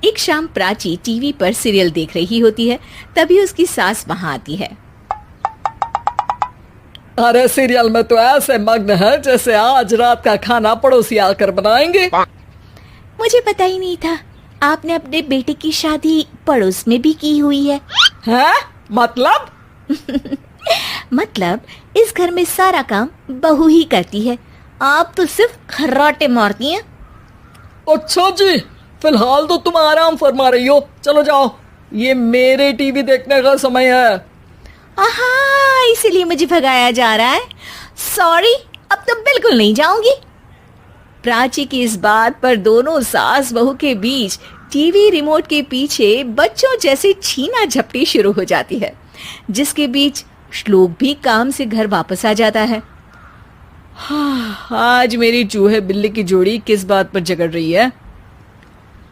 एक शाम प्राची टीवी पर सीरियल देख रही होती है। तभी उसकी सास वहां आती है। अरे सीरियल में तो ऐसे मग्न है जैसे आज रात का खाना पड़ोसी आकर बनाएंगे। मुझे पता ही नहीं था आपने अपने बेटे की शादी पड़ोस में भी की हुई है। हैं? मतलब? मतलब इस घर में सारा काम बहू ही करती है, आप तो सिर्फ खर्राटे मारती हैं। अच्छा जी, फिलहाल तो तुम आराम फरमा रही हो, चलो जाओ, ये मेरे टीवी देखने का समय है। आहा, इसीलिए मुझे भगाया जा रहा है। सॉरी, अब तो बिल्कुल नहीं जाऊंगी। प्राची की इस बात पर दोनों सास बहू के बीच टीवी रिमोट के पीछे बच्चों जैसे छीना झपटी शुरू हो जाती है, जिसके बीच श्लोक भी काम से घर वापस आ जाता है। आज मेरी चूहे बिल्ली की जोड़ी किस बात पर झगड़ रही है?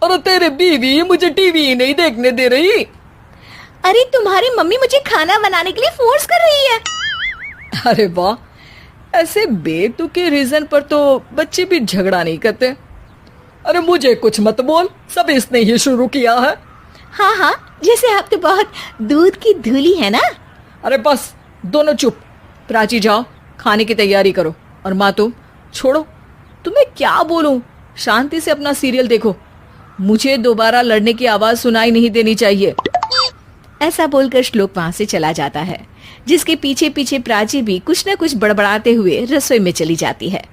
अरे तेरे बीवी मुझे टीवी ही नहीं देखने दे रही। अरे तुम्हारी मम्मी मुझे खाना बनाने के लिए फोर्स कर रही है। अरे वाह, ऐसे बेतुके रीजन पर तो बच्चे भी झगड़ा नहीं करते। अरे मुझे कुछ मत बोल, सब इसने ही शुरू किया है। हाँ हाँ, जैसे आप तो बहुत दूध की धूली है ना। अरे बस, दोनों चुप। प्राची जाओ, खाने की तैयारी करो। और माँ तुम छोड़ो, तुम्हें क्या बोलूं, शांति से अपना सीरियल देखो, मुझे दोबारा लड़ने की आवाज सुनाई नहीं देनी चाहिए। ऐसा बोलकर श्लोक वहां से चला जाता है, जिसके पीछे पीछे प्राची भी कुछ न कुछ बड़बड़ाते हुए रसोई में चली जाती है।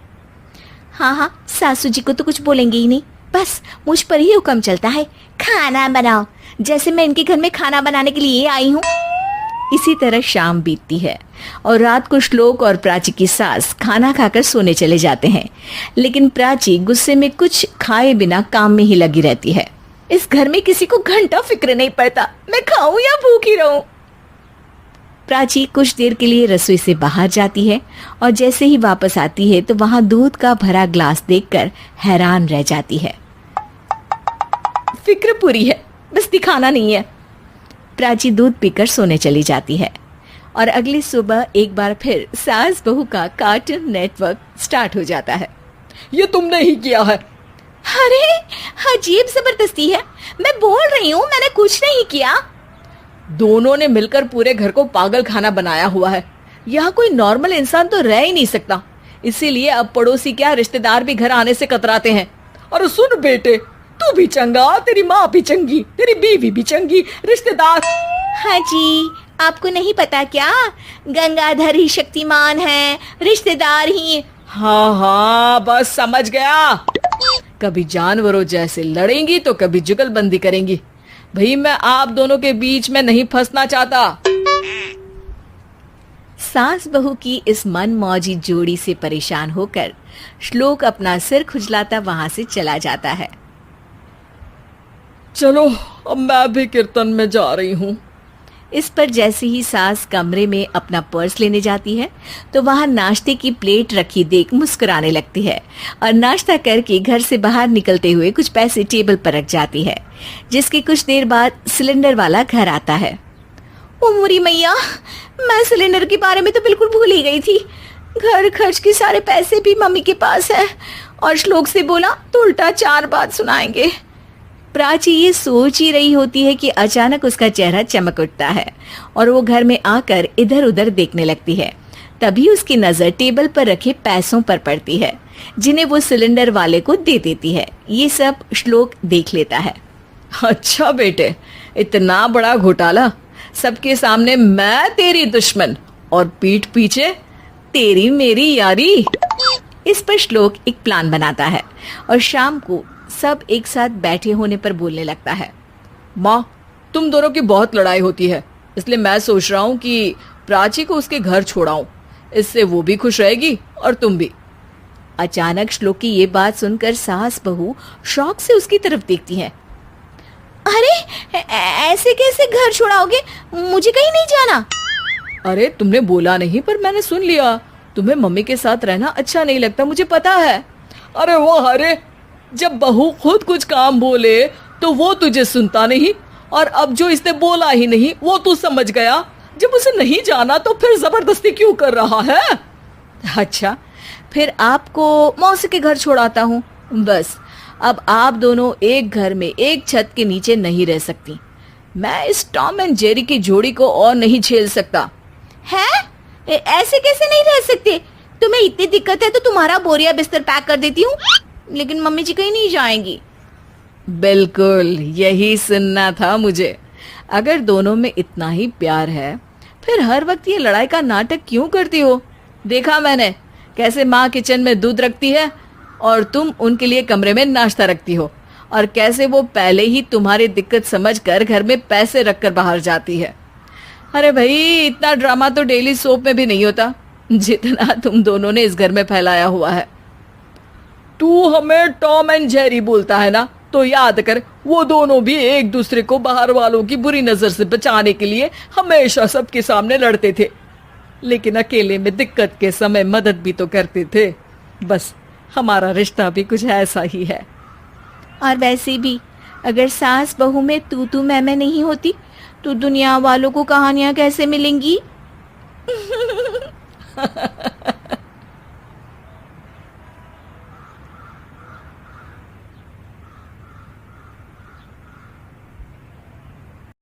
हाँ हाँ, सासू जी को तो कुछ बोलेंगे ही नहीं, बस मुझ पर ही हुक्म चलता है, खाना बनाओ, जैसे मैं इनके घर में खाना बनाने के लिए आई हूँ। इसी तरह शाम बीतती है और रात को श्लोक और प्राची की सास खाना खाकर सोने चले जाते हैं, लेकिन प्राची गुस्से में कुछ खाए बिना काम में ही लगी रहती है। इस घर में किसी को घंटा फिक्र नहीं पड़ता, मैं खाऊं या भूखी रहूं। प्राची कुछ देर के लिए रसोई से बाहर जाती है और जैसे ही वापस आती है तो वहां दूध का भरा ग्लास देखकर हैरान रह जाती है। फिक्र पूरी है, बस दिखाना नहीं है। प्राची दूध पीकर सोने चली जाती है और अगली सुबह एक बार फिर सास बहू का कार्टून नेटवर्क स्टार्ट हो जाता है। ये तुमने ही किया है। अरे अजीब जबरदस्ती है, मैं बोल रही हूँ मैंने कुछ नहीं किया। दोनों ने मिलकर पूरे घर को पागल खाना बनाया हुआ है। यहाँ कोई नॉर्मल इंसान तो रह ही नहीं सकता, इसीलिए अब पड़ोसी क्या रिश्तेदार भी घर आने से कतराते हैं। और सुन बेटे, तू भी चंगा, तेरी माँ भी चंगी, तेरी बीवी भी चंगी, रिश्तेदार। हाँ जी, आपको नहीं पता क्या, गंगाधर ही शक्तिमान है, रिश्तेदार ही। हाँ हाँ, बस समझ गया। कभी जानवरों जैसे लड़ेंगी तो कभी जुगलबंदी करेंगी। भाई मैं आप दोनों के बीच में नहीं फंसना चाहता। सास बहू की इस मनमौजी जोड़ी से परेशान होकर श्लोक अपना सिर खुजलाता वहां से चला जाता है। चलो अब मैं भी कीर्तन में जा रही हूँ। इस पर जैसे ही सास कमरे में अपना पर्स लेने जाती है तो वहां नाश्ते की प्लेट रखी देख मुस्कुराने लगती है और नाश्ता करके घर से बाहर निकलते हुए कुछ पैसे टेबल पर रख जाती है, जिसके कुछ देर बाद सिलेंडर वाला घर आता है। ओ मोरी मैया, मैं सिलेंडर के बारे में तो बिल्कुल भूल ही गई थी। घर खर्च के सारे पैसे भी मम्मी के पास है और श्लोक से बोला तो उल्टा 4 बात सुनाएंगे। प्राची ये सोच ही रही होती है कि अचानक उसका चेहरा चमक उठता है और वो घर में आकर इधर उधर देखने लगती है। तभी उसकी नजर टेबल पर रखे पैसों पर पड़ती है, जिन्हें वो सिलेंडर वाले को दे देती है। ये सब श्लोक देख लेता है। अच्छा बेटे, इतना बड़ा घोटाला, सबके सामने मैं तेरी दुश्मन और पीठ पीछे तेरी मेरी यारी। इस पर श्लोक एक प्लान बनाता है और शाम को सब एक साथ बैठे होने पर बोलने लगता है। माँ, तुम दोनों की बहुत लड़ाई होती है, इसलिए मैं सोच रहा हूँ कि प्राची को उसके घर छोड़ाऊं, इससे वो भी खुश रहेगी और तुम भी। अचानक श्लोक की ये बात सुनकर सास बहू शौक से उसकी तरफ देखती हैं। अरे ऐसे कैसे घर छोड़ाओगे, मुझे कहीं नहीं जाना। अरे तुमने बोला नहीं पर मैंने सुन लिया, तुम्हें मम्मी के साथ रहना अच्छा नहीं लगता, मुझे पता है। अरे वो, अरे जब बहू खुद कुछ काम बोले तो वो तुझे सुनता नहीं, और अब जो इसने बोला ही नहीं वो तू समझ गया। जब उसे नहीं जाना तो फिर जबरदस्ती क्यों कर रहा है? अच्छा, फिर आपको मौसी के घर छोड़ाता हूँ, बस अब आप दोनों एक घर में एक छत के नीचे नहीं रह सकती। मैं इस टॉम एंड जेरी की जोड़ी को और नहीं झेल सकता। है? ऐसे कैसे नहीं रह सकते? तुम्हें इतनी दिक्कत है तो तुम्हारा बोरिया बिस्तर पैक कर देती हूँ, लेकिन मम्मी जी कहीं नहीं जाएंगी। बिल्कुल यही सुनना था मुझे। अगर दोनों में इतना ही प्यार है फिर हर वक्त ये लड़ाई का नाटक क्यों करती हो? देखा मैंने कैसे माँ किचन में दूध रखती है और तुम उनके लिए कमरे में नाश्ता रखती हो, और कैसे वो पहले ही तुम्हारी दिक्कत समझकर घर में पैसे रखकर बाहर जाती है। अरे भाई, इतना ड्रामा तो डेली सोप में भी नहीं होता जितना तुम दोनों ने इस घर में फैलाया हुआ है। तू हमें टॉम एंड जेरी बोलता है ना, तो याद कर वो दोनों भी एक दूसरे को बाहर वालों की बुरी नजर से बचाने के लिए हमेशा सबके सामने लड़ते थे, लेकिन अकेले में दिक्कत के समय मदद भी तो करते थे। बस हमारा रिश्ता भी कुछ ऐसा ही है। और वैसे भी अगर सास बहू में तू मैं नहीं होती तो दुनिया वालों को कहानियां कैसे मिलेंगी?